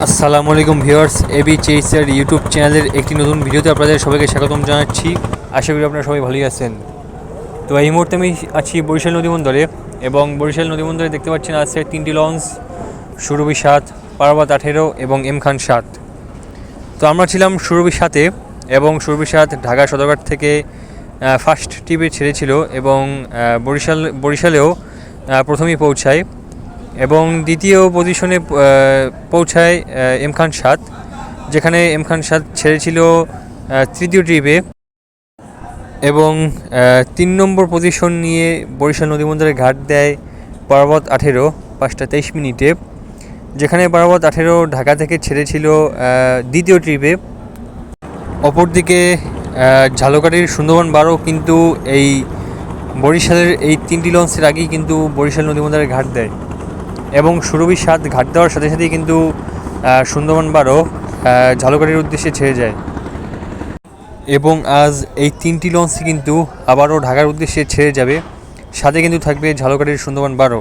আসসালামু আলাইকুম viewers, AB চেইসার YouTube চ্যানেলের একটি নতুন ভিডিওতে আপনাদের সবাইকে স্বাগতম জানাচ্ছি। আশা করি আপনারা সবাই ভালোই আছেন। তো এই মুহূর্তে আমি আছি বরিশাল নদীবন্দরে, এবং বরিশাল নদীবন্দরে দেখতে পাচ্ছেন আছে তিনটি লঞ্চ: সুরভি 7, পারাবত 18 এবং এম খান 7। তো আমরা ছিলাম সুরভি 7-এ, এবং সুরভি 7 ঢাকা সদরঘাট থেকে ফার্স্ট ট্রিপে ছেড়েছিল এবং বরিশালেও প্রথমেই পৌঁছায়, এবং দ্বিতীয় পজিশনে পৌঁছায় এম খান 7, যেখানে এম খান 7 ছেড়েছিল তৃতীয় ট্রিপে, এবং 3 নম্বর পজিশন নিয়ে বরিশাল নদীবন্দরে ঘাট দেয় পারাবত 18 5টা 23 মিনিটে, যেখানে পারাবত 18 ঢাকা থেকে ছেড়েছিল দ্বিতীয় ট্রিপে। অপরদিকে ঝালকাঠির সুন্দরবন 12 কিন্তু এই বরিশালের এই তিনটি লঞ্চের আগেই কিন্তু বরিশাল নদীবন্দরে ঘাট দেয়, এবং সুরভি 7 ঘাট দেওয়ার সাথে সাথেই কিন্তু সুন্দরবন 12 ঝালকাঠির উদ্দেশ্যে ছেড়ে যায়, এবং আজ এই তিনটি লঞ্চই কিন্তু আবারও ঢাকার উদ্দেশ্যে ছেড়ে যাবে। সাথে কিন্তু থাকবে ঝালকাঠির সুন্দরবন 12।